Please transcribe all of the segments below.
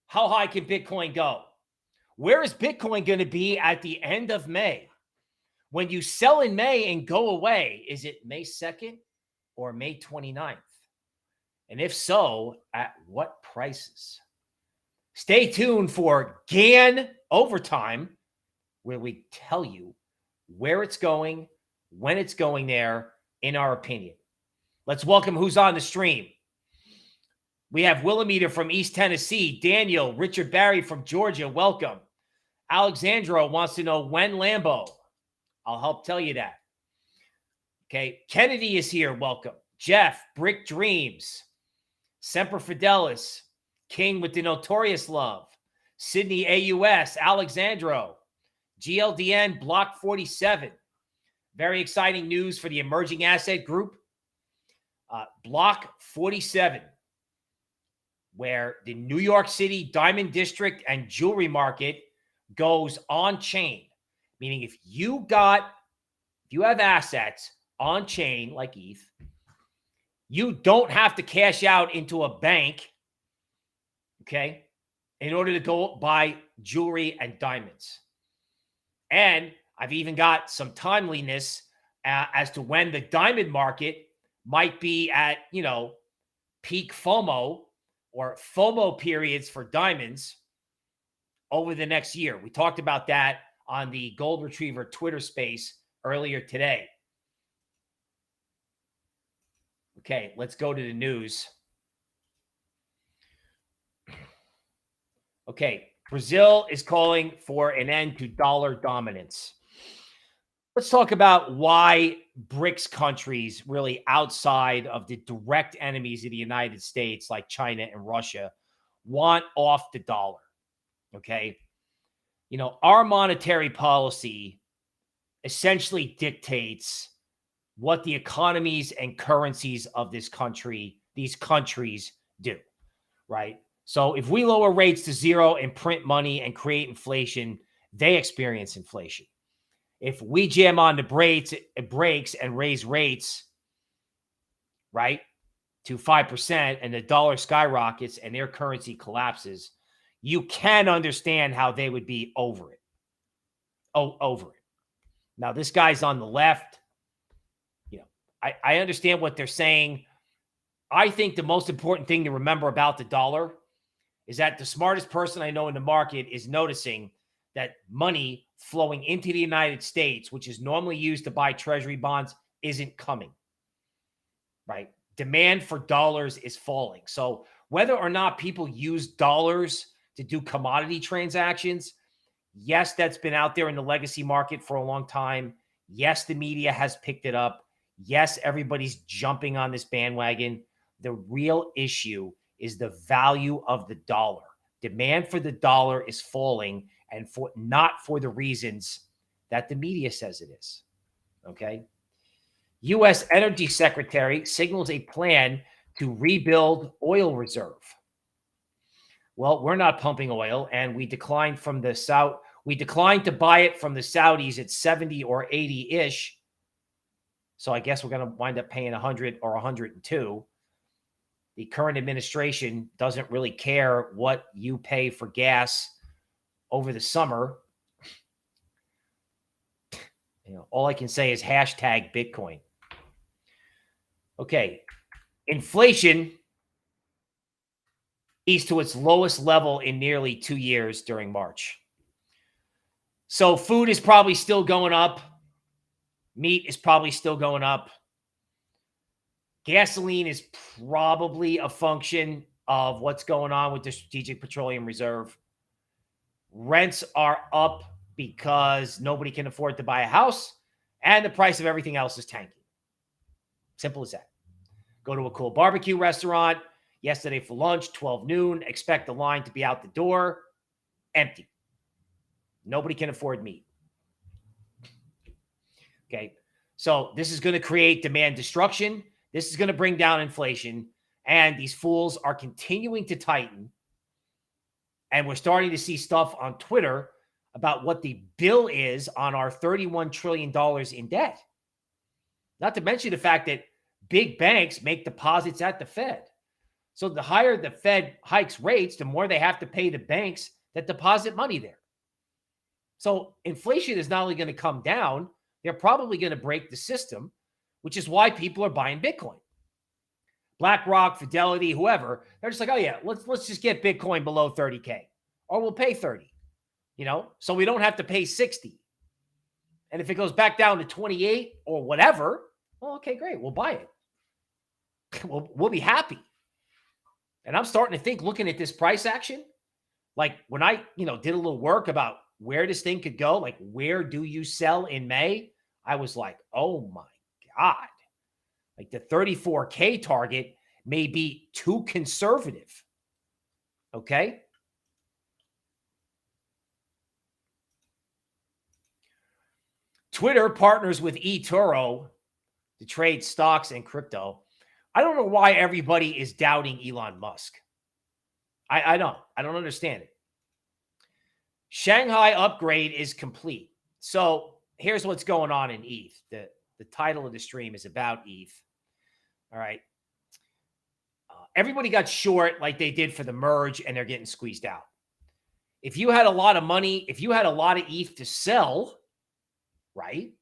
How high can Bitcoin go? Where is Bitcoin going to be at the end of May? When you sell in May and go away, is it May 2nd or May 29th? And if so, at what prices? Stay tuned for Gann Overtime, where we tell you where it's going, when it's going there, in our opinion. Let's welcome who's on the stream. We have Willamita from East Tennessee, Daniel, Richard Barry from Georgia, welcome. Alexandro wants to know when Lambo. I'll help tell you that. Okay, Kennedy is here, welcome. Jeff, Brick Dreams, Semper Fidelis, King with the Notorious Love, Sydney AUS, Alexandro, GLDN Block 47. Very exciting news for the emerging asset group. Block 47, where the New York City Diamond District and Jewelry Market goes on chain. Meaning if you have assets on chain like ETH, you don't have to cash out into a bank, okay, in order to go buy jewelry and diamonds. And I've even got some timeliness as to when the diamond market might be at, peak FOMO or FOMO periods for diamonds over the next year. We talked about that on the Gold Retriever Twitter space earlier today. Okay, let's go to the news. Okay, Brazil is calling for an end to dollar dominance. Let's talk about why BRICS countries, really outside of the direct enemies of the United States like China and Russia, want off the dollar. Okay. Our monetary policy essentially dictates what the economies and currencies of these countries do, right? So if we lower rates to zero and print money and create inflation, they experience inflation. If we jam on the brakes and raise rates, right, to 5% and the dollar skyrockets and their currency collapses, you can understand how they would be over it. Over it. Now, this guy's on the left. I understand what they're saying. I think the most important thing to remember about the dollar is that the smartest person I know in the market is noticing that money flowing into the United States, which is normally used to buy treasury bonds, isn't coming, right? Demand for dollars is falling. So whether or not people use dollars to do commodity transactions, yes, that's been out there in the legacy market for a long time. Yes, the media has picked it up. Yes, everybody's jumping on this bandwagon. The real issue is the value of the dollar. Demand for the dollar is falling, and not for the reasons that the media says it is. Okay. U.S. Energy Secretary signals a plan to rebuild oil reserve. Well, we're not pumping oil, and we declined to buy it from the Saudis at 70 or 80-ish. So I guess we're going to wind up paying 100 or 102. The current administration doesn't really care what you pay for gas over the summer. All I can say is hashtag Bitcoin. Okay. Inflation eased to its lowest level in nearly 2 years during March. So food is probably still going up. Meat is probably still going up. Gasoline is probably a function of what's going on with the Strategic Petroleum Reserve. Rents are up because nobody can afford to buy a house, and the price of everything else is tanking. Simple as that. Go to a cool barbecue restaurant yesterday for lunch, 12 noon. Expect the line to be out the door. Empty. Nobody can afford meat. Okay. So this is going to create demand destruction. This is going to bring down inflation. And these fools are continuing to tighten. And we're starting to see stuff on Twitter about what the bill is on our $31 trillion in debt. Not to mention the fact that big banks make deposits at the Fed. So the higher the Fed hikes rates, the more they have to pay the banks that deposit money there. So inflation is not only going to come down, they're probably going to break the system, which is why people are buying Bitcoin. BlackRock, Fidelity, whoever, they're just like, oh yeah, let's just get Bitcoin below 30K, or we'll pay 30, so we don't have to pay 60. And if it goes back down to 28 or whatever, well, okay, great, we'll buy it. We'll be happy. And I'm starting to think, looking at this price action, like when I, did a little work about where this thing could go, like where do you sell in May? I was like, oh my God. Like the 34K target may be too conservative. Okay. Twitter partners with eToro to trade stocks and crypto. I don't know why everybody is doubting Elon Musk. I don't understand it. Shanghai upgrade is complete. So here's what's going on in ETH. The title of the stream is about ETH. All right. Everybody got short like they did for the merge, and they're getting squeezed out. If you had a lot of money, if you had a lot of ETH to sell, right,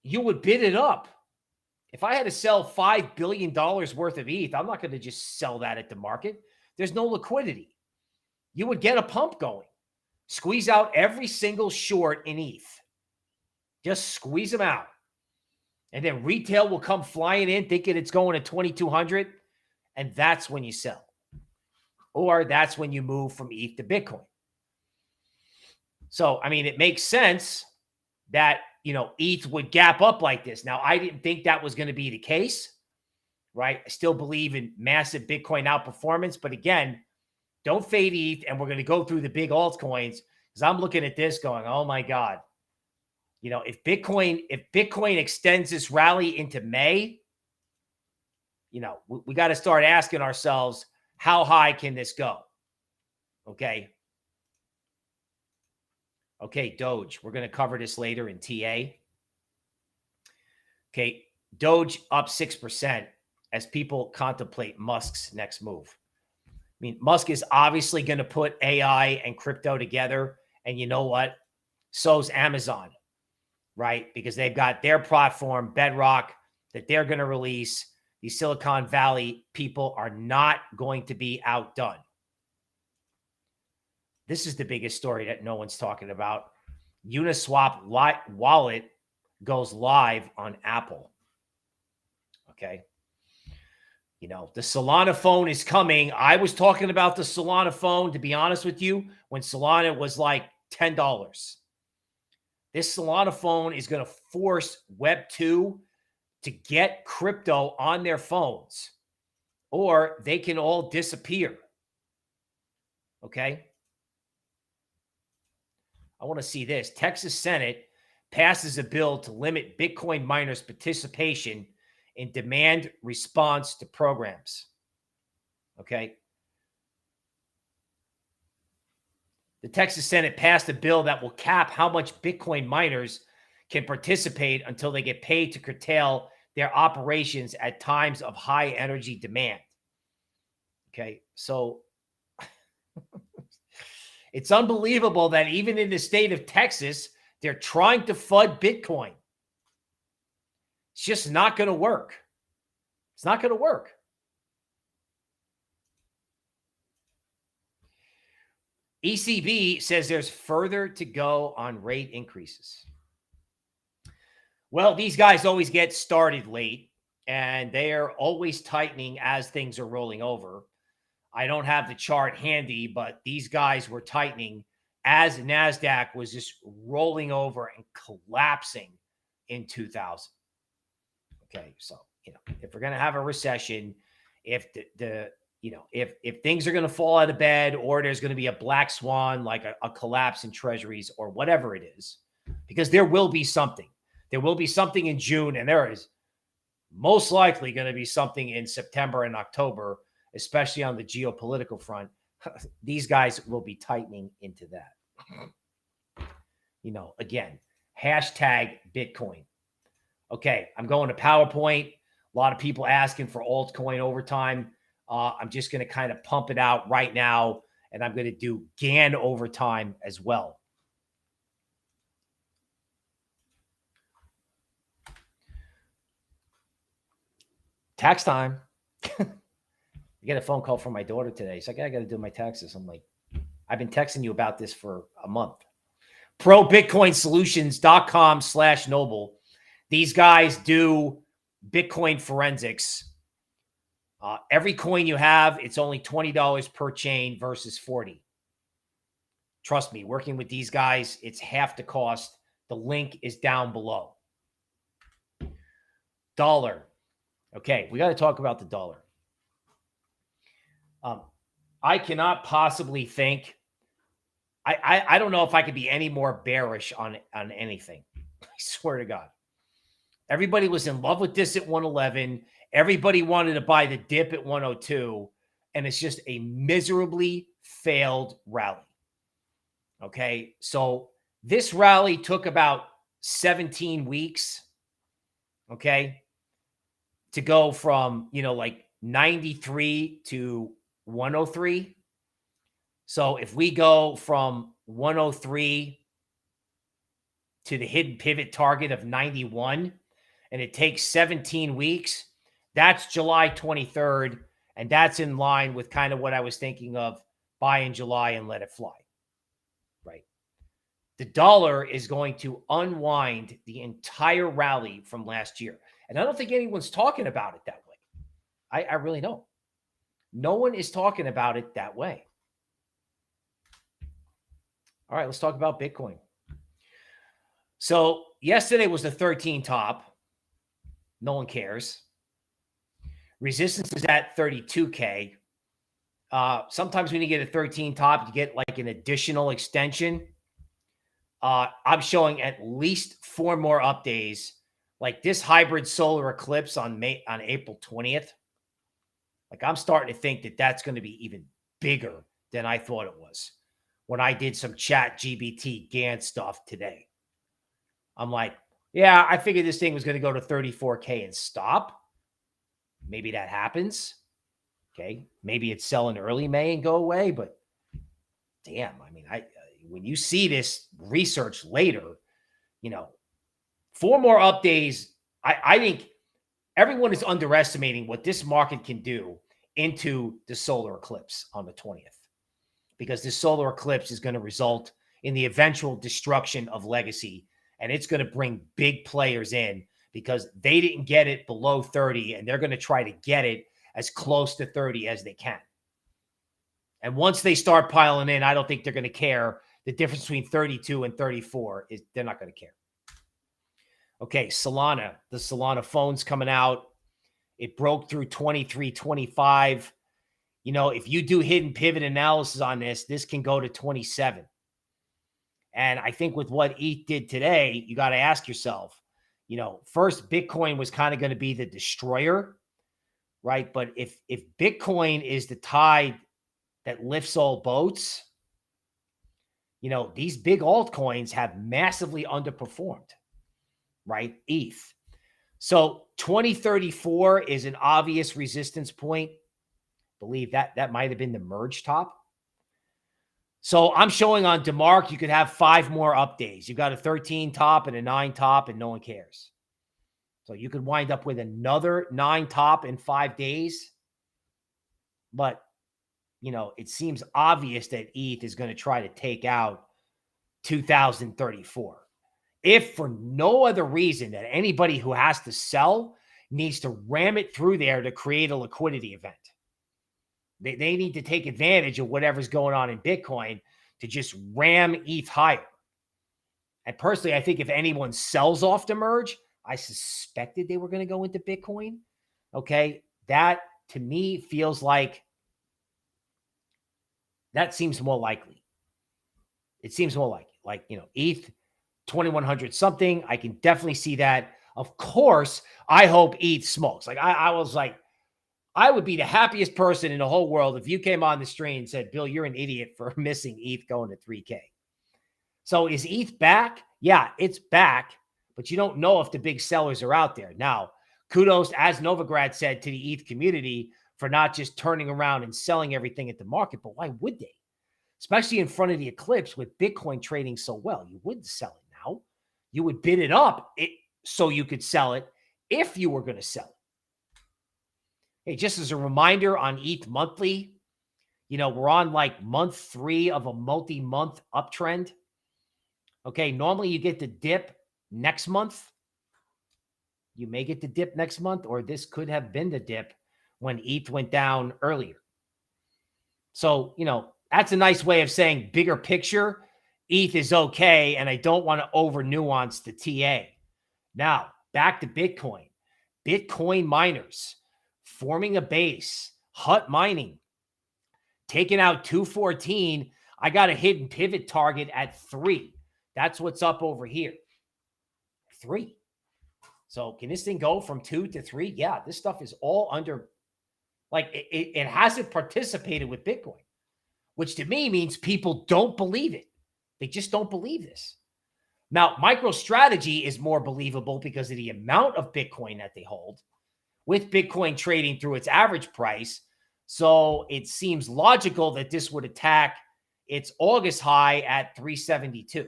you would bid it up. If I had to sell $5 billion worth of ETH, I'm not going to just sell that at the market. There's no liquidity. You would get a pump going. Squeeze out every single short in ETH. Just squeeze them out. And then retail will come flying in thinking it's going to 2,200. And that's when you sell. Or that's when you move from ETH to Bitcoin. So, I mean, it makes sense that, ETH would gap up like this. Now, I didn't think that was going to be the case, right? I still believe in massive Bitcoin outperformance. But again, don't fade ETH. And we're going to go through the big altcoins because I'm looking at this going, oh my God. If Bitcoin extends this rally into May, we got to start asking ourselves, how high can this go? Okay. Okay, Doge. We're going to cover this later in TA. Okay, Doge up 6% as people contemplate Musk's next move. I mean, Musk is obviously going to put AI and crypto together. And you know what? So's Amazon, right? Because they've got their platform, Bedrock, that they're going to release. These Silicon Valley people are not going to be outdone. This is the biggest story that no one's talking about. Uniswap wallet goes live on Apple. Okay. The Solana phone is coming. I was talking about the Solana phone, to be honest with you, when Solana was like $10. This Solana phone is going to force Web2 to get crypto on their phones, or they can all disappear. Okay. I want to see this. Texas Senate passes a bill to limit Bitcoin miners' participation in demand response to programs. Okay. The Texas Senate passed a bill that will cap how much Bitcoin miners can participate until they get paid to curtail their operations at times of high energy demand. Okay. So it's unbelievable that even in the state of Texas, they're trying to FUD Bitcoin. It's just not going to work. It's not going to work. ECB says there's further to go on rate increases. Well, these guys always get started late, and they are always tightening as things are rolling over. I don't have the chart handy, but these guys were tightening as NASDAQ was just rolling over and collapsing in 2000. Okay, so, if we're going to have a recession, if if things are going to fall out of bed, or there's going to be a black swan, like a collapse in treasuries or whatever it is, because there will be something. There will be something in June, and there is most likely going to be something in September and October, especially on the geopolitical front. These guys will be tightening into that. Again, hashtag Bitcoin. Okay, I'm going to PowerPoint. A lot of people asking for altcoin overtime. I'm just going to kind of pump it out right now, and I'm going to do Gann overtime as well. Tax time. I get a phone call from my daughter today. She's like, I got to do my taxes. I'm like, I've been texting you about this for a month. ProBitcoinSolutions.com/Noble. These guys do Bitcoin forensics. Every coin you have, it's only $20 per chain versus $40. Trust me, working with these guys, it's half the cost. The link is down below. Dollar. Okay, we got to talk about the dollar. I cannot possibly think. I don't know if I could be any more bearish on anything. I swear to God. Everybody was in love with this at 111. Everybody wanted to buy the dip at 102. And it's just a miserably failed rally. Okay. So this rally took about 17 weeks. Okay. To go from, like 93 to 103. So if we go from 103 to the hidden pivot target of 91, and it takes 17 weeks, that's July 23rd. And that's in line with kind of what I was thinking of, buy in July and let it fly. Right. The dollar is going to unwind the entire rally from last year. And I don't think anyone's talking about it that way. I really don't. No one is talking about it that way. All right, let's talk about Bitcoin. So yesterday was the 13 top. No one cares. Resistance is at 32K. Sometimes when you get a 13 top, you get like an additional extension. I'm showing at least 4 more up days. Like this hybrid solar eclipse on April 20th. Like I'm starting to think that that's going to be even bigger than I thought it was when I did some ChatGPT Gann stuff today. I'm like, yeah, I figured this thing was going to go to 34K and stop. Maybe that happens. Okay. Maybe it's selling early May and go away, but damn, I mean, when you see this research later, 4 more up days, I think everyone is underestimating what this market can do into the solar eclipse on the 20th, because this solar eclipse is going to result in the eventual destruction of legacy. And it's going to bring big players in because they didn't get it below 30, and they're going to try to get it as close to 30 as they can. And once they start piling in, I don't think they're going to care. The difference between 32 and 34 is they're not going to care. Okay, Solana. The Solana phone's coming out. It broke through 23.25. If you do hidden pivot analysis on this can go to 27. And I think with what ETH did today, you got to ask yourself, first Bitcoin was kind of going to be the destroyer, right? But if Bitcoin is the tide that lifts all boats, these big altcoins have massively underperformed, right? ETH. So 2034 is an obvious resistance point. Believe that might have been the merge top. So I'm showing on DeMark, you could have 5 more up days. You got a 13 top and a 9 top, and no one cares. So you could wind up with another 9 top in 5 days. But, it seems obvious that ETH is going to try to take out 2034. If for no other reason that anybody who has to sell needs to ram it through there to create a liquidity event. They need to take advantage of whatever's going on in Bitcoin to just ram ETH higher. And personally, I think if anyone sells off the merge, I suspected they were going to go into Bitcoin. Okay. That to me feels like that seems more likely. It seems more like ETH 2100 something. I can definitely see that. Of course, I hope ETH smokes. Like I was like, I would be the happiest person in the whole world if you came on the stream and said, Bill, you're an idiot for missing ETH going to 3K. So is ETH back? Yeah, it's back, but you don't know if the big sellers are out there. Now, kudos, as Novograd said, to the ETH community for not just turning around and selling everything at the market. But why would they? Especially in front of the eclipse with Bitcoin trading so well. You wouldn't sell it now. You would bid it up so you could sell it if you were going to sell it. Hey, just as a reminder on ETH Monthly, we're on like month 3 of a multi-month uptrend. Okay, normally you get the dip next month. You may get the dip next month, or this could have been the dip when ETH went down earlier. So, that's a nice way of saying bigger picture. ETH is okay, and I don't want to over nuance the TA. Now, back to Bitcoin. Bitcoin miners forming a base, hut mining, taking out 214. I got a hidden pivot target at 3. That's what's up over here. 3. So can this thing go from 2 to 3? Yeah, this stuff is all under, like it hasn't participated with Bitcoin, which to me means people don't believe it. They just don't believe this. Now, MicroStrategy is more believable because of the amount of Bitcoin that they hold, with Bitcoin trading through its average price. So it seems logical that this would attack its August high at 372.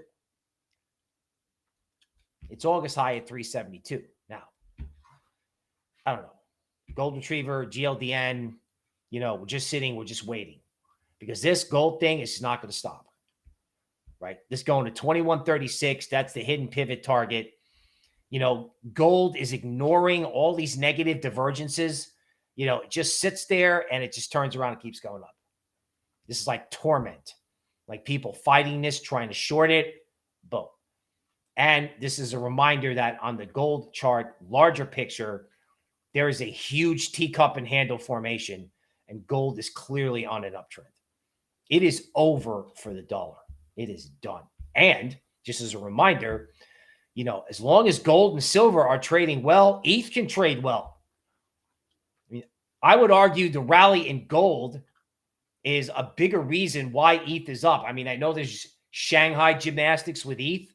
It's August high at 372. Now, I don't know. Gold Retriever, GLDN, we're just sitting, we're just waiting. Because this gold thing is not going to stop. Right? This going to 2136. That's the hidden pivot target. Gold is ignoring all these negative divergences. It just sits there and it just turns around and keeps going up. This is like torment. Like people fighting this, trying to short it. Boom. And this is a reminder that on the gold chart, larger picture, there is a huge teacup and handle formation, and gold is clearly on an uptrend. It is over for the dollar. It is done. And just as a reminder, as long as gold and silver are trading well, ETH can trade well. I would argue the rally in gold is a bigger reason why ETH is up. I know there's Shanghai gymnastics with ETH,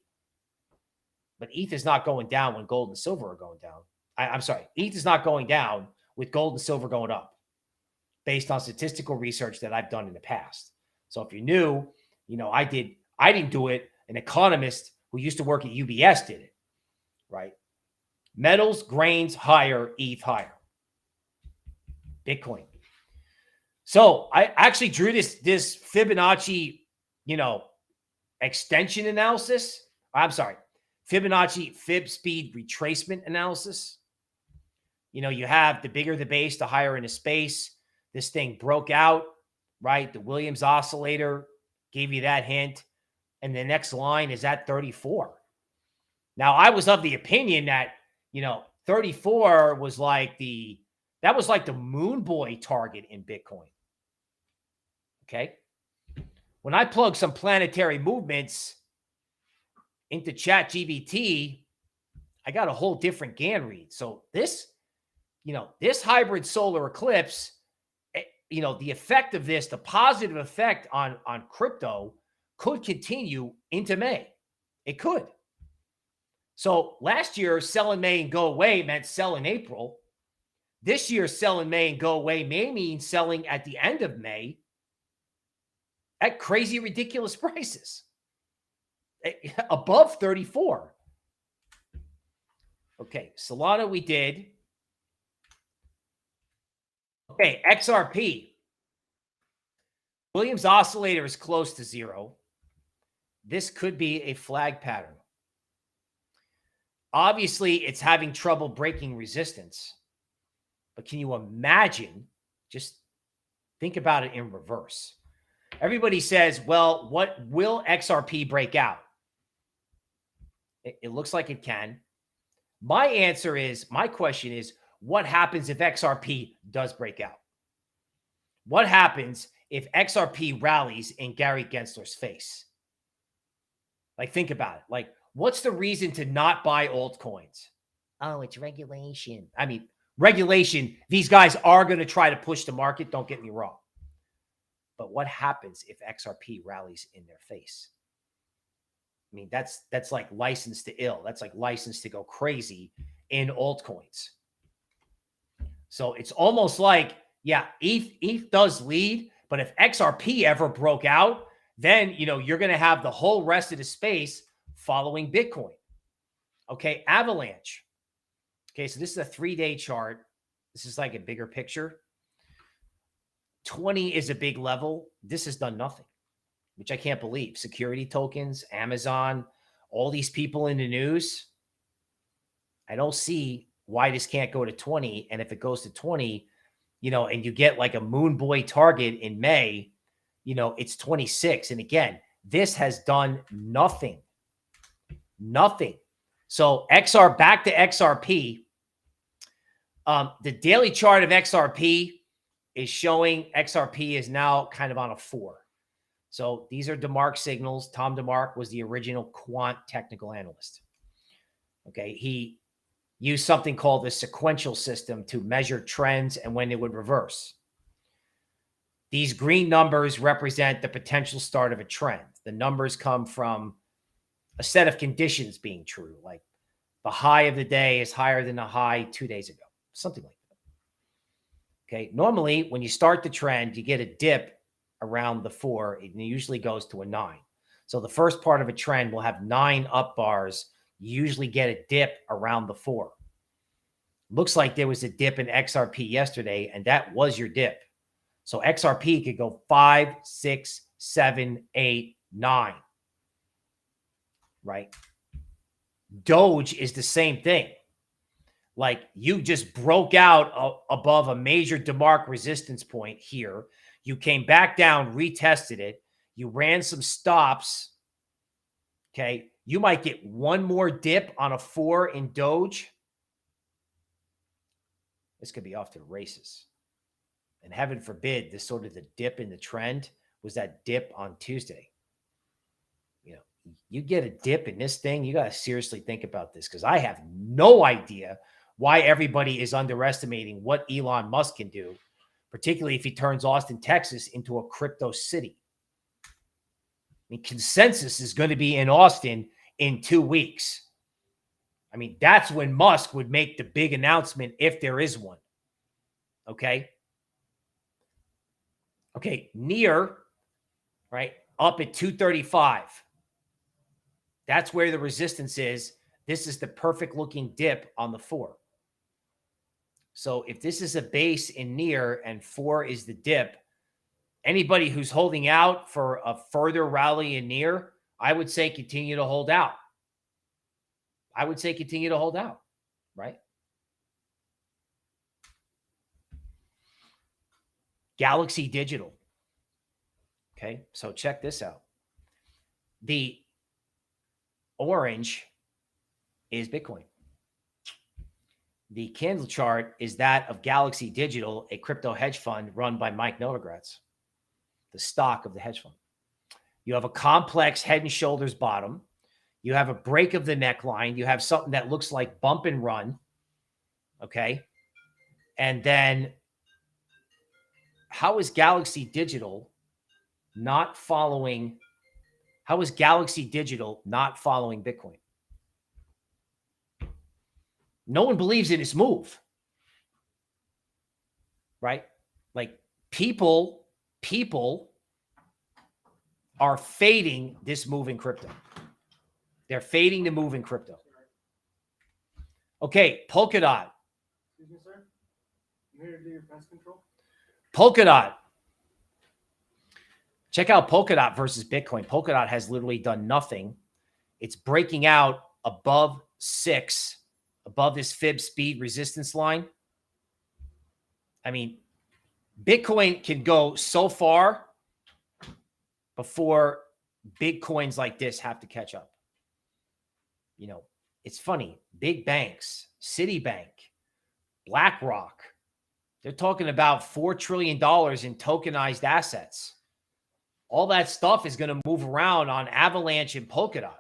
but ETH is not going down when gold and silver are going down. I'm sorry, ETH is not going down with gold and silver going up based on statistical research that I've done in the past. So if you're new, I didn't do it. An economist who used to work at UBS did it, right? Metals, grains higher, ETH higher. Bitcoin. So I actually drew this Fibonacci, extension analysis. I'm sorry, Fibonacci fib speed retracement analysis. You have the bigger the base, the higher in the space. This thing broke out, right? The Williams oscillator gave you that hint. And the next line is at 34. Now, I was of the opinion that, 34 was like the moon boy target in Bitcoin. Okay. When I plug some planetary movements into ChatGPT, I got a whole different Gann read. So this hybrid solar eclipse, the effect of this, the positive effect on crypto could continue into May. It could. So last year, sell in May and go away meant sell in April. This year, sell in May and go away may mean selling at the end of May at crazy, ridiculous prices. Above 34. Okay, Solana we did. Okay, XRP. Williams oscillator is close to 0. This could be a flag pattern. Obviously, it's having trouble breaking resistance. But can you imagine? Just think about it in reverse. Everybody says, well, what will XRP break out? It looks like it can. My question is, what happens if XRP does break out? What happens if XRP rallies in Gary Gensler's face? Like, think about it. Like, what's the reason to not buy altcoins? Oh, it's regulation. Regulation, these guys are going to try to push the market. Don't get me wrong. But what happens if XRP rallies in their face? That's like license to ill. That's like license to go crazy in altcoins. So it's almost like, Yeah, ETH does lead, but if XRP ever broke out, then, you're going to have the whole rest of the space following Bitcoin. Okay, Avalanche. Okay, so this is a 3-day chart. This is like a bigger picture. 20 is a big level. This has done nothing, which I can't believe. Security tokens, Amazon, all these people in the news. I don't see why this can't go to 20. And if it goes to 20, and you get like a moon boy target in May, it's 26. And again, this has done nothing. Nothing. So back to XRP. The daily chart of XRP is showing XRP is now kind of on a 4. So these are DeMark signals. Tom DeMark was the original quant technical analyst. Okay. He used something called the sequential system to measure trends and when they would reverse. These green numbers represent the potential start of a trend. The numbers come from a set of conditions being true, like the high of the day is higher than the high 2 days ago, something like that. Okay. Normally, when you start the trend, you get a dip around the 4. It usually goes to a 9. So the first part of a trend will have 9 up bars. You usually get a dip around the 4. Looks like there was a dip in XRP yesterday, and that was your dip. So XRP could go 5, 6, 7, 8, 9. Right? Doge is the same thing. Like you just broke out above a major DeMark resistance point here. You came back down, retested it. You ran some stops. Okay. You might get one more dip on a 4 in Doge. This could be off to the races. And heaven forbid, this sort of the dip in the trend was that dip on Tuesday. You get a dip in this thing, you got to seriously think about this, because I have no idea why everybody is underestimating what Elon Musk can do, particularly if he turns Austin, Texas into a crypto city. I mean, consensus is going to be in Austin in 2 weeks. I mean, that's when Musk would make the big announcement if there is one. Okay. Okay. Near, right, up at 235. That's where the resistance is. This is the perfect looking dip on the 4. So if this is a base in near and 4 is the dip, anybody who's holding out for a further rally in near, I would say continue to hold out. I would say continue to hold out, right? Galaxy Digital. Okay, so check this out. The orange is Bitcoin. The candle chart is that of Galaxy Digital, a crypto hedge fund run by Mike Novogratz, the stock of the hedge fund. You have a complex head and shoulders bottom. You have a break of the neckline. You have something that looks like bump and run. Okay. And then how is Galaxy Digital not following? How is Galaxy Digital not following Bitcoin? No one believes in this move, right? Like people are fading this move in crypto. They're fading the move in crypto. Okay, Polkadot. Excuse me, sir. I'm here to do your pest control. Polkadot. Check out Polkadot versus Bitcoin. Polkadot has literally done nothing. It's breaking out above 6, above this fib speed resistance line. I mean, Bitcoin can go so far before big coins like this have to catch up. It's funny. Big banks, Citibank, BlackRock, they're talking about $4 trillion in tokenized assets. All that stuff is going to move around on Avalanche and Polkadot.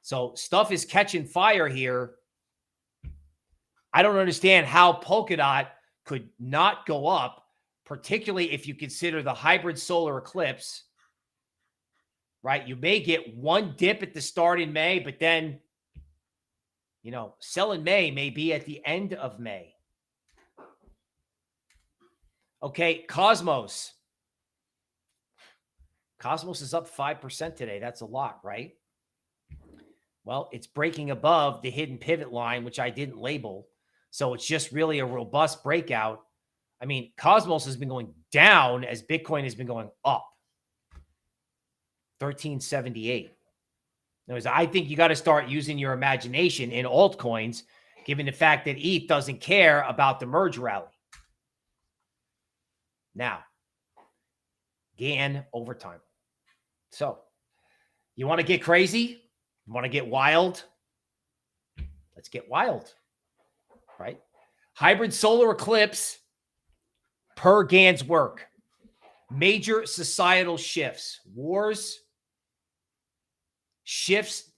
So stuff is catching fire here. I don't understand how Polkadot could not go up, particularly if you consider the hybrid solar eclipse, right? You may get one dip at the start in May, but then, sell in May may be at the end of May. Okay, Cosmos. Cosmos is up 5% today. That's a lot, right? Well, it's breaking above the hidden pivot line, which I didn't label. So it's just really a robust breakout. I mean, Cosmos has been going down as Bitcoin has been going up. 1378. I think you got to start using your imagination in altcoins, given the fact that ETH doesn't care about the merge rally. Now, Gann overtime. So, you want to get crazy? You want to get wild? Let's get wild, right? Hybrid solar eclipse per Gann's work. Major societal shifts, wars, shifts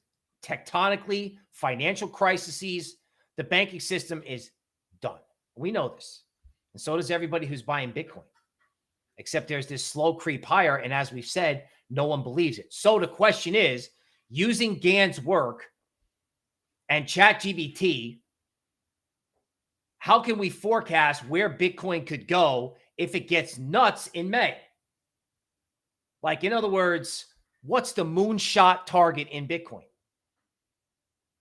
tectonically, financial crises. The banking system is done. We know this. And so does everybody who's buying Bitcoin. Except there's this slow creep higher. And as we've said, no one believes it. So the question is, using Gann's work and ChatGPT, how can we forecast where Bitcoin could go if it gets nuts in May? Like, in other words, what's the moonshot target in Bitcoin?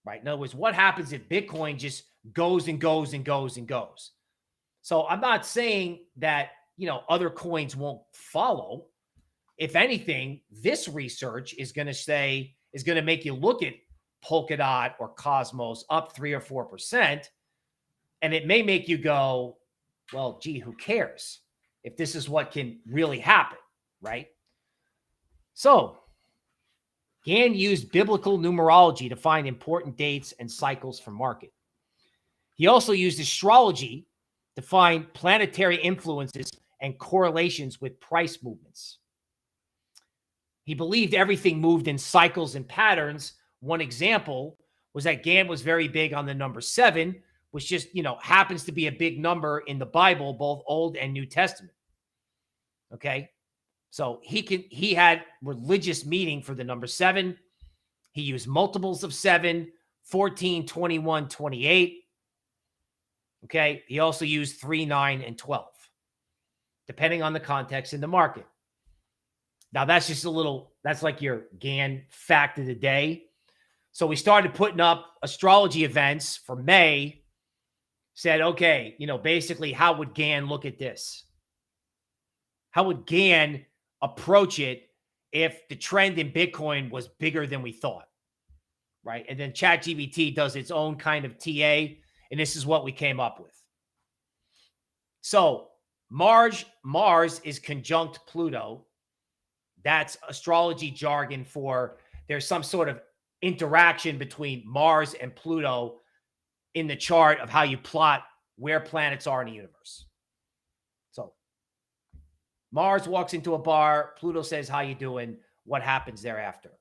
Right? In other words, what happens if Bitcoin just goes and goes and goes and goes? So I'm not saying that, other coins won't follow. If anything, this research is going to make you look at Polkadot or Cosmos up 3 or 4%. And it may make you go, well, gee, who cares if this is what can really happen, right? So Gann used biblical numerology to find important dates and cycles for market. He also used astrology to find planetary influences and correlations with price movements. He believed everything moved in cycles and patterns. One example was that Gann was very big on the number 7, which just, happens to be a big number in the Bible, both Old and New Testament. Okay. So he had religious meaning for the number 7. He used multiples of 7, 14, 21, 28. Okay. He also used 3, 9, and 12, depending on the context in the market. Now that's just that's like your Gann fact of the day. So we started putting up astrology events for May, said, okay, basically, how would Gann look at this? How would Gann approach it if the trend in Bitcoin was bigger than we thought, right? And then ChatGPT does its own kind of TA, and this is what we came up with. So Mars is conjunct Pluto. That's astrology jargon for there's some sort of interaction between Mars and Pluto in the chart of how you plot where planets are in the universe. So Mars walks into a bar. Pluto says, how you doing? What happens thereafter?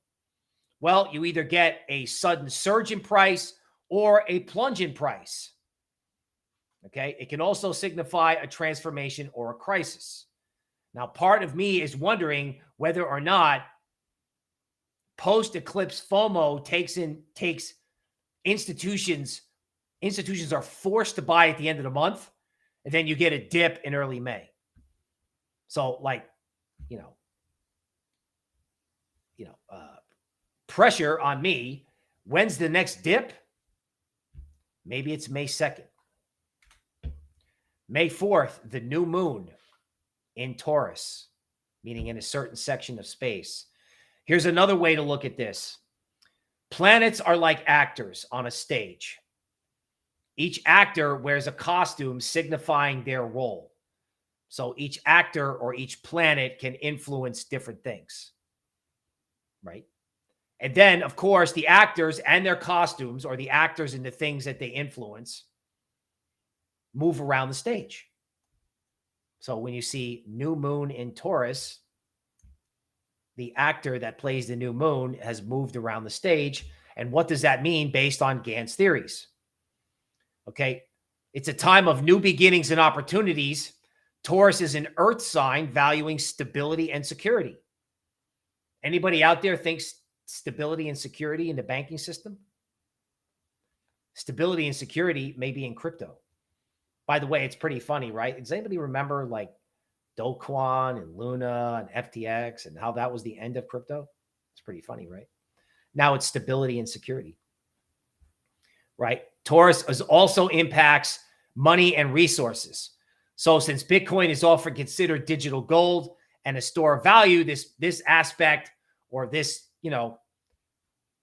Well, you either get a sudden surge in price or a plunge in price. Okay. It can also signify a transformation or a crisis. Now, part of me is wondering whether or not post-eclipse FOMO takes institutions are forced to buy at the end of the month, and then you get a dip in early May. So, pressure on me. When's the next dip? Maybe it's May 2nd. May 4th, the new moon in Taurus, meaning in a certain section of space. Here's another way to look at this. Planets are like actors on a stage. Each actor wears a costume signifying their role. So each actor or each planet can influence different things, right? And then, of course, the actors and their costumes, or the actors and the things that they influence, move around the stage. So when you see new moon in Taurus, the actor that plays the new moon has moved around the stage. And what does that mean based on Gann's theories? Okay, it's a time of new beginnings and opportunities. Taurus is an earth sign valuing stability and security. Anybody out there thinks stability and security in the banking system? Stability and security may be in crypto. By the way, it's pretty funny, right? Does anybody remember, like, Dogecoin and Luna and FTX and how that was the end of crypto. It's pretty funny, right? Now it's stability and security, right? Taurus also impacts money and resources. So since Bitcoin is often considered digital gold and a store of value, this aspect or this,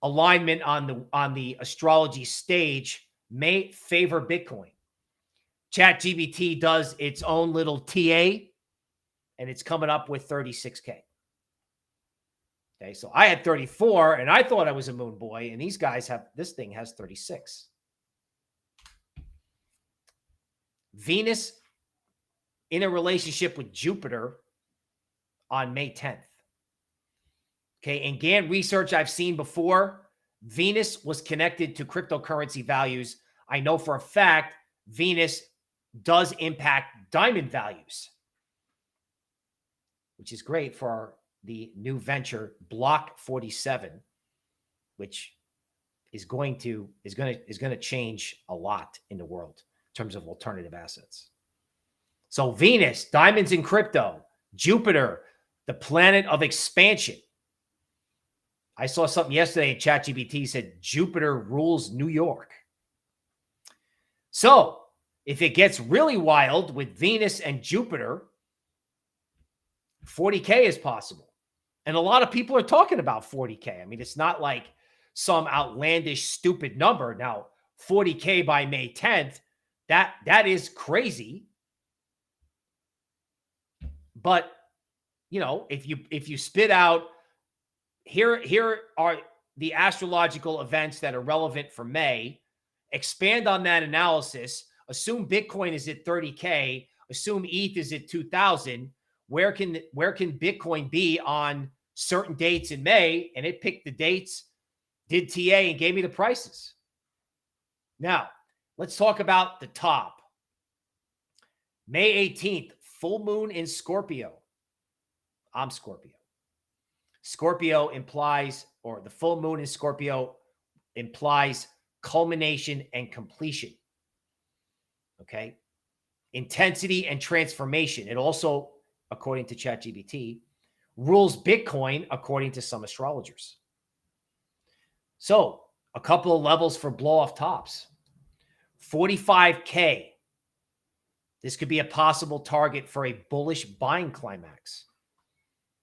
alignment on the astrology stage may favor Bitcoin. ChatGPT does its own little TA, and it's coming up with 36K. Okay, so I had 34, and I thought I was a moon boy, and these guys this thing has 36. Venus in a relationship with Jupiter on May 10th. Okay, in Gann research I've seen before, Venus was connected to cryptocurrency values. I know for a fact Venus does impact diamond values, which is great for the new venture Block 47, which is going to change a lot in the world in terms of alternative assets. So Venus, diamonds in crypto, Jupiter, the planet of expansion. I saw something yesterday. ChatGPT said Jupiter rules New York. So if it gets really wild with Venus and Jupiter, 40K is possible. And a lot of people are talking about 40K. I mean, it's not like some outlandish, stupid number. Now, 40K by May 10th, that is crazy. But, if you spit out, here are the astrological events that are relevant for May, expand on that analysis, assume Bitcoin is at 30K, assume ETH is at 2,000. Where can Bitcoin be on certain dates in May? And it picked the dates, did TA, and gave me the prices. Now, let's talk about the top. May 18th, full moon in Scorpio. I'm Scorpio. Scorpio implies, or the full moon in Scorpio implies culmination and completion. Okay. Intensity and transformation. It also, according to ChatGPT, rules Bitcoin according to some astrologers. So a couple of levels for blow off tops. 45K. This could be a possible target for a bullish buying climax.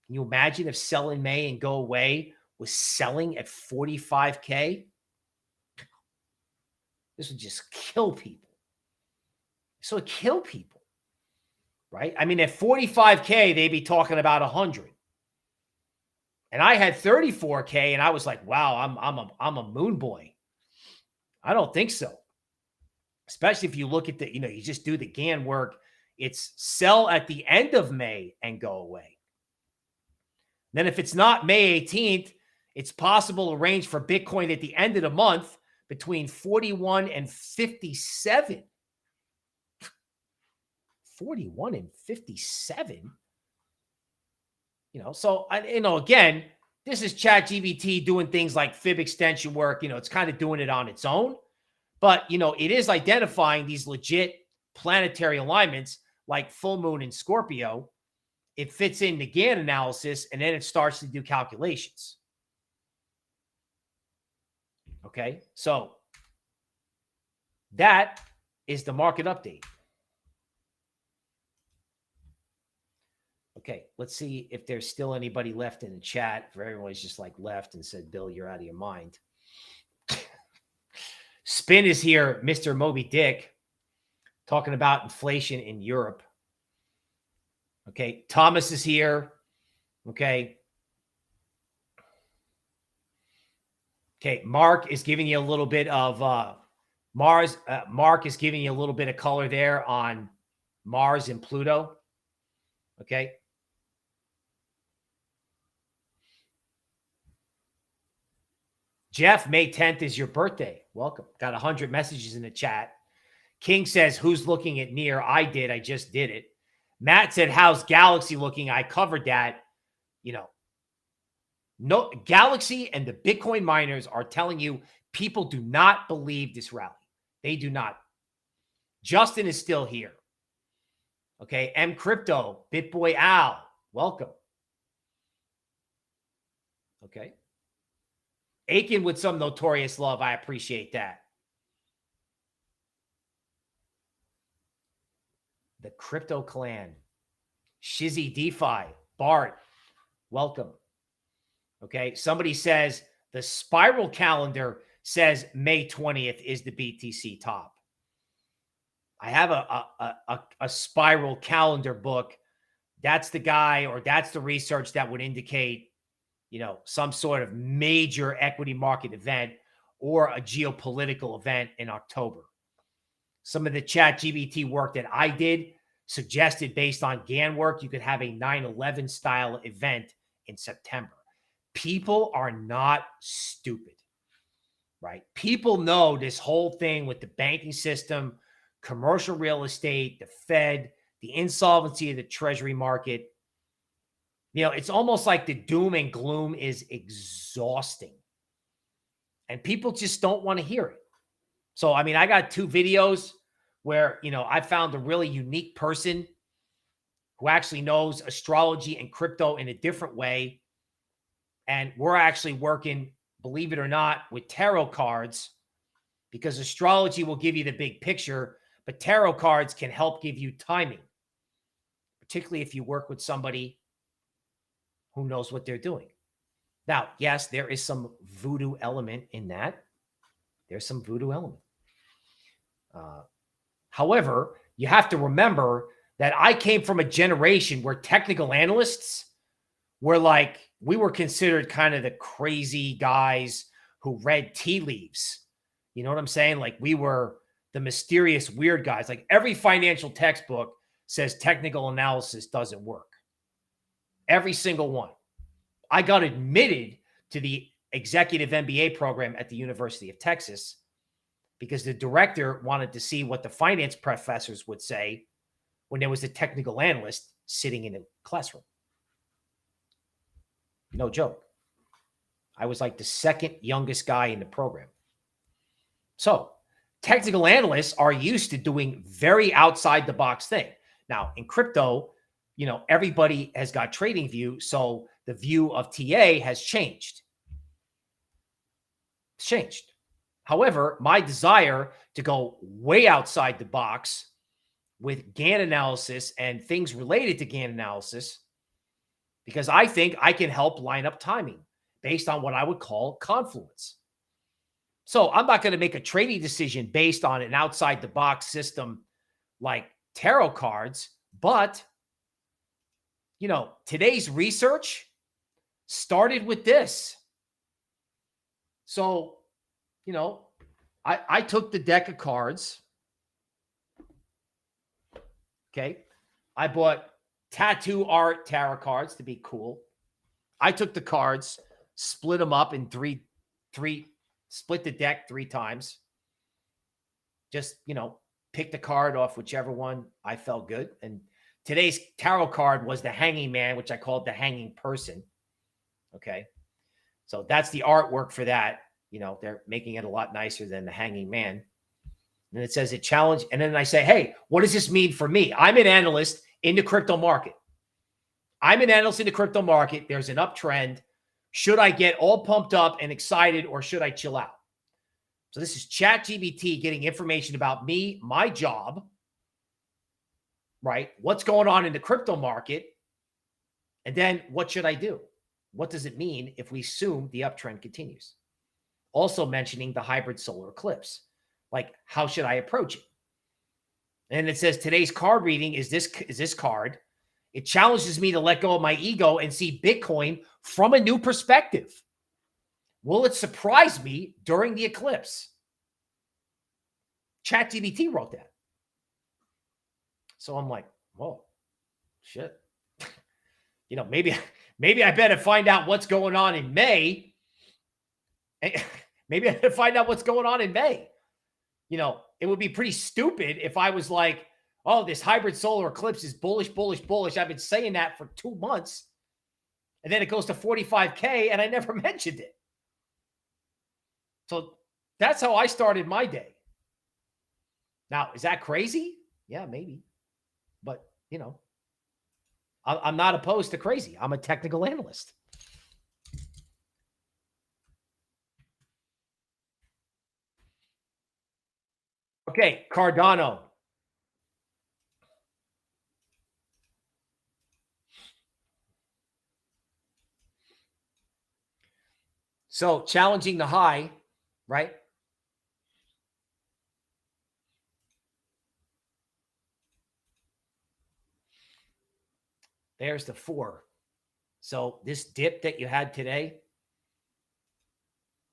Can you imagine if sell in May and go away was selling at 45K? This would just kill people. So it kill people, right? I mean, at 45K, they'd be talking about 100. And I had 34K, and I was like, wow, I'm a moon boy. I don't think so. Especially if you look at the, you just do the Gann work. It's sell at the end of May and go away. Then if it's not May 18th, it's possible to range for Bitcoin at the end of the month between 41 and 57. 41 and 57. So again, this is ChatGPT doing things like fib extension work. It's kind of doing it on its own. But, it is identifying these legit planetary alignments like full moon in Scorpio. It fits in the Gann analysis, and then it starts to do calculations. Okay, so that is the market update. Okay, let's see if there's still anybody left in the chat. If everyone's just like left and said, Bill, you're out of your mind. Spin is here, Mr. Moby Dick, talking about inflation in Europe. Okay, Thomas is here. Okay. Okay, Mark is giving you a little bit of Mars. Mark is giving you a little bit of color there on Mars and Pluto. Okay. Jeff, May 10th is your birthday. Welcome. Got 100 messages in the chat. King says, who's looking at Near? I did. I just did it. Matt said, how's Galaxy looking? I covered that. No, Galaxy and the Bitcoin miners are telling you people do not believe this rally. They do not. Justin is still here. Okay. M Crypto, BitBoy Al, welcome. Okay. Aiken with some Notorious love. I appreciate that. The Crypto Clan, Shizzy DeFi, Bart, welcome. Okay. Somebody says the spiral calendar says May 20th is the BTC top. I have a spiral calendar book. That's the guy, or that's the research that would indicate, you know, some sort of major equity market event or a geopolitical event in October. Some of the ChatGPT work that I did suggested, based on Gann work, you could have a 9/11 style event in September. People are not stupid, right? People know this whole thing with the banking system, commercial real estate, the Fed, the insolvency of the treasury market. You know, it's almost like the doom and gloom is exhausting. And people just don't want to hear it. So, I mean, I got 2 videos where, you know, I found a really unique person who actually knows astrology and crypto in a different way. And we're actually working, believe it or not, with tarot cards, because astrology will give you the big picture, but tarot cards can help give you timing, particularly if you work with somebody who knows what they're doing. Now, yes, there is some voodoo element in that. There's some voodoo element. However, you have to remember that I came from a generation where technical analysts were like, we were considered kind of the crazy guys who read tea leaves. You know what I'm saying? Like, we were the mysterious, weird guys. Like, every financial textbook says technical analysis doesn't work. Every single one. I got admitted to the executive MBA program at the University of Texas because the director wanted to see what the finance professors would say when there was a technical analyst sitting in a classroom. No joke. I was like the second youngest guy in the program. So technical analysts are used to doing very outside the box thing. Now, in crypto, you know, everybody has got trading view. So the view of TA has changed. It's changed. However, my desire to go way outside the box with Gann analysis and things related to Gann analysis, because I think I can help line up timing based on what I would call confluence. So I'm not going to make a trading decision based on an outside the box system like tarot cards, but, you know, today's research started with this. So, you know, I took the deck of cards. Okay. I bought tattoo art tarot cards to be cool. I took the cards, split them up in split the deck 3 times. Just, you know, pick the card off whichever one I felt good. And today's tarot card was the Hanging Man, which I called the Hanging Person. Okay. So that's the artwork for that. You know, they're making it a lot nicer than the Hanging Man. And it says a challenge. And then I say, hey, what does this mean for me? I'm an analyst in the crypto market. I'm an analyst in the crypto market. There's an uptrend. Should I get all pumped up and excited, or should I chill out? So this is ChatGPT getting information about me, my job, right? What's going on in the crypto market? And then what should I do? What does it mean if we assume the uptrend continues? Also mentioning the hybrid solar eclipse. Like, how should I approach it? And it says today's card reading is this card. It challenges me to let go of my ego and see Bitcoin from a new perspective. Will it surprise me during the eclipse? ChatGPT wrote that. So I'm like, whoa, shit. You know, maybe I better find out what's going on in May. Maybe I better find out what's going on in May. You know, it would be pretty stupid if I was like, oh, this hybrid solar eclipse is bullish, bullish, bullish. I've been saying that for 2 months. And then it goes to 45K and I never mentioned it. So that's how I started my day. Now, is that crazy? Yeah, maybe. But you know, I'm not opposed to crazy. I'm a technical analyst. Okay, Cardano. So challenging the high, right? There's the 4. So this dip that you had today,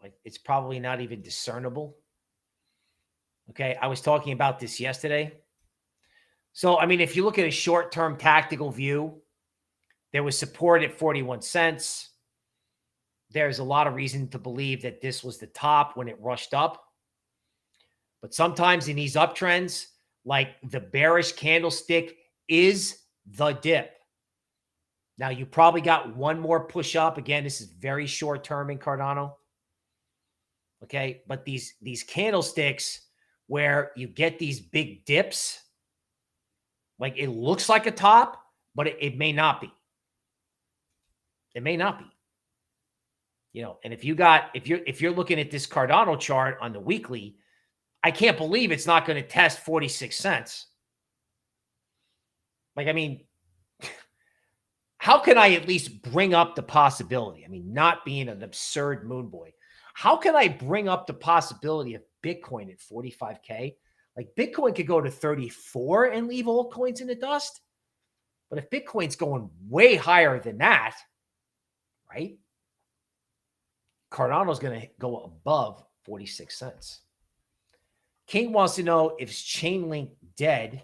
like, it's probably not even discernible. Okay, I was talking about this yesterday. So, I mean, if you look at a short-term tactical view, there was support at 41 cents. There's a lot of reason to believe that this was the top when it rushed up. But sometimes in these uptrends, like the bearish candlestick is the dip. Now, you probably got one more push up. Again, this is very short term in Cardano. Okay, but these candlesticks where you get these big dips, like it looks like a top, but it may not be. It may not be. You know, and if you're looking at this Cardano chart on the weekly, I can't believe it's not going to test 46 cents. Like, I mean, how can I at least bring up the possibility? I mean, not being an absurd moon boy, how can I bring up the possibility of Bitcoin at 45K? Like, Bitcoin could go to 34 and leave altcoins in the dust. But if Bitcoin's going way higher than that, right? Cardano's going to go above 46 cents. King wants to know if Chainlink dead.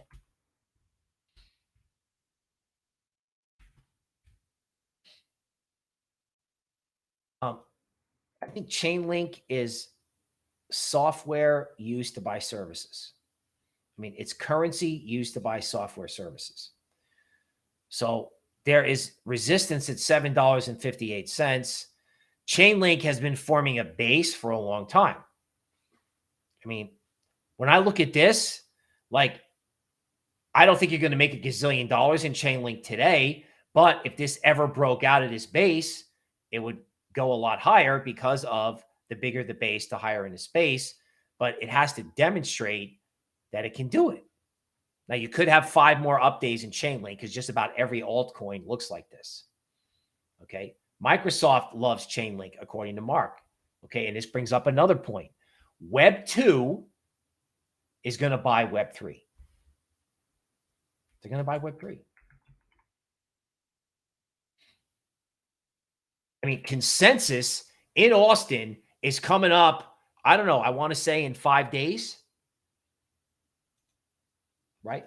I think Chainlink is software used to buy services. I mean, it's currency used to buy software services. So there is resistance at $7.58. Chainlink has been forming a base for a long time. I mean, when I look at this, like, I don't think you're going to make a gazillion dollars in Chainlink today, but if this ever broke out of this base, it would go a lot higher because of the bigger the base, the higher in the space, but it has to demonstrate that it can do it. Now, you could have 5 more up days in Chainlink because just about every altcoin looks like this. Okay. Microsoft loves Chainlink, according to Mark. Okay. And this brings up another point. Web 2 is going to buy Web 3. They're going to buy Web 3. I mean, consensus in Austin is coming up, I don't know, I want to say in 5 days. Right?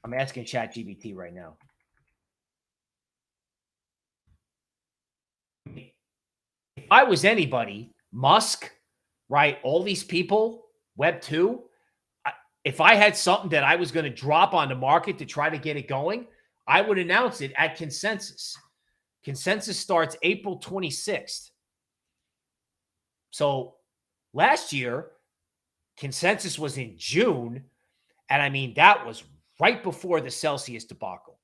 I'm asking ChatGPT right now. If I was anybody, Musk, right? All these people, Web 2, if I had something that I was going to drop on the market to try to get it going, I would announce it at consensus. Consensus starts April 26th. So last year, consensus was in June. And I mean, that was right before the Celsius debacle.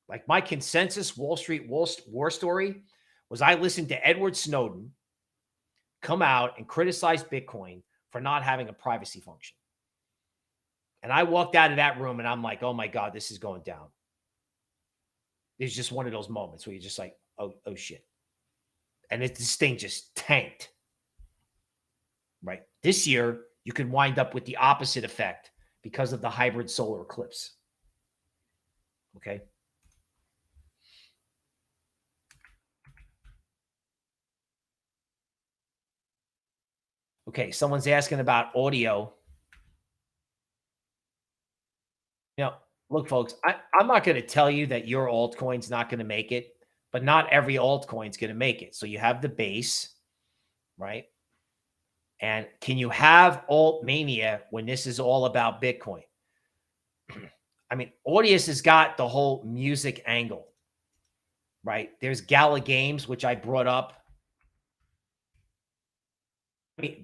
Like, my consensus Wall Street war story was I listened to Edward Snowden come out and criticize Bitcoin for not having a privacy function. And I walked out of that room and I'm like, oh my God, this is going down. It's just one of those moments where you're just like, oh shit. And this thing just tanked. Right? This year, you could wind up with the opposite effect because of the hybrid solar eclipse. Okay? Okay, someone's asking about audio. You know, look, folks, I'm not going to tell you that your altcoin's not going to make it, but not every altcoin's going to make it. So you have the base, right? And can you have alt mania when this is all about Bitcoin? I mean, Audius has got the whole music angle, right? There's Gala Games, which I brought up.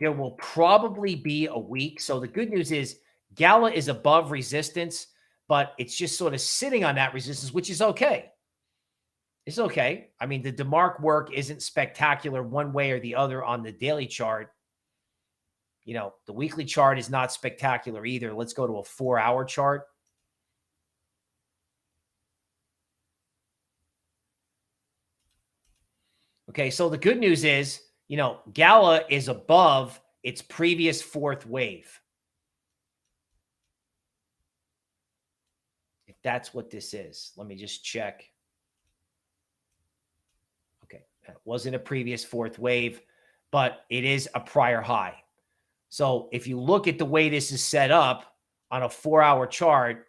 there will probably be a week. So the good news is Gala is above resistance, but it's just sort of sitting on that resistance, which is okay. It's okay. I mean, the DeMark work isn't spectacular one way or the other on the daily chart. You know, the weekly chart is not spectacular either. Let's go to a 4-hour chart. Okay, so the good news is, you know, Gala is above its previous fourth wave. If that's what this is, let me just check. Okay, that wasn't a previous fourth wave, but it is a prior high. So if you look at the way this is set up on a 4-hour chart,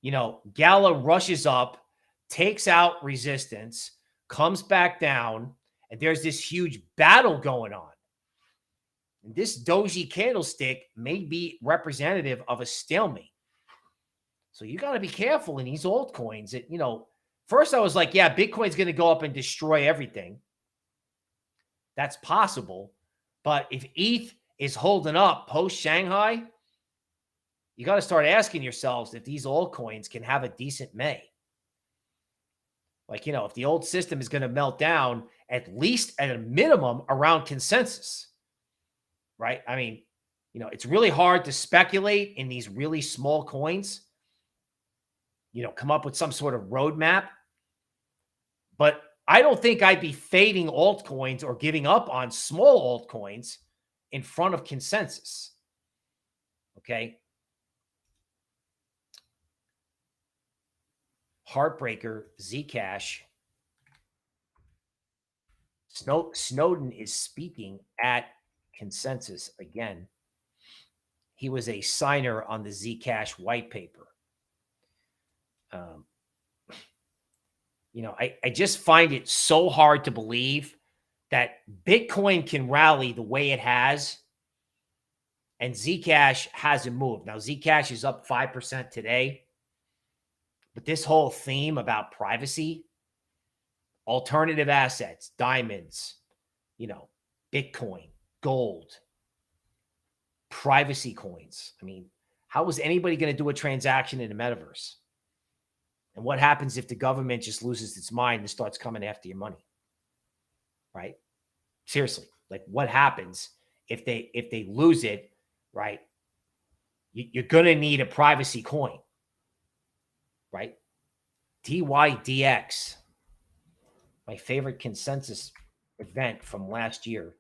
you know, Gala rushes up, takes out resistance, comes back down, and there's this huge battle going on. And this doji candlestick may be representative of a stalemate. So you got to be careful in these altcoins that, you know, first I was like, yeah, Bitcoin's going to go up and destroy everything. That's possible. But if ETH is holding up post Shanghai, you got to start asking yourselves if these altcoins can have a decent May. Like, you know, if the old system is going to melt down, at least at a minimum around consensus, right? I mean, you know, it's really hard to speculate in these really small coins, you know, come up with some sort of roadmap. But I don't think I'd be fading altcoins or giving up on small altcoins in front of consensus. Okay. Heartbreaker, Zcash. Snowden is speaking at consensus again. He was a signer on the Zcash white paper. You know, I just find it so hard to believe that Bitcoin can rally the way it has, and Zcash hasn't moved. Now, Zcash is up 5% today, but this whole theme about privacy, alternative assets, diamonds, you know, Bitcoin, gold, privacy coins. I mean, how is anybody going to do a transaction in the metaverse? And what happens if the government just loses its mind and starts coming after your money? Right? Seriously, like what happens if they lose it, right? You're going to need a privacy coin, right? DYDX, my favorite consensus event from last year.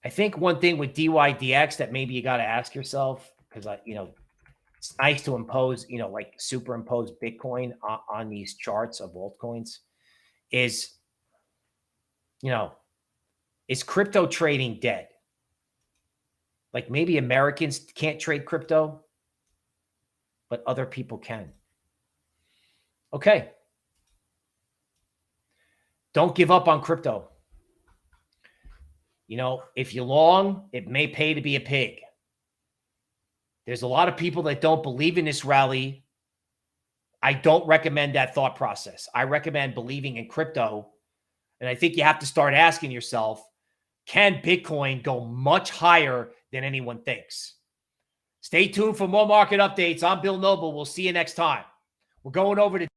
I think one thing with DYDX that maybe you got to ask yourself, because you know, it's nice to impose, you know, like superimpose Bitcoin on these charts of altcoins, is, you know, is crypto trading dead? Like maybe Americans can't trade crypto, but other people can. Okay. Don't give up on crypto. You know, if you long, it may pay to be a pig. There's a lot of people that don't believe in this rally. I don't recommend that thought process. I recommend believing in crypto. And I think you have to start asking yourself, can Bitcoin go much higher than anyone thinks? Stay tuned for more market updates. I'm Bill Noble. We'll see you next time. We're going over to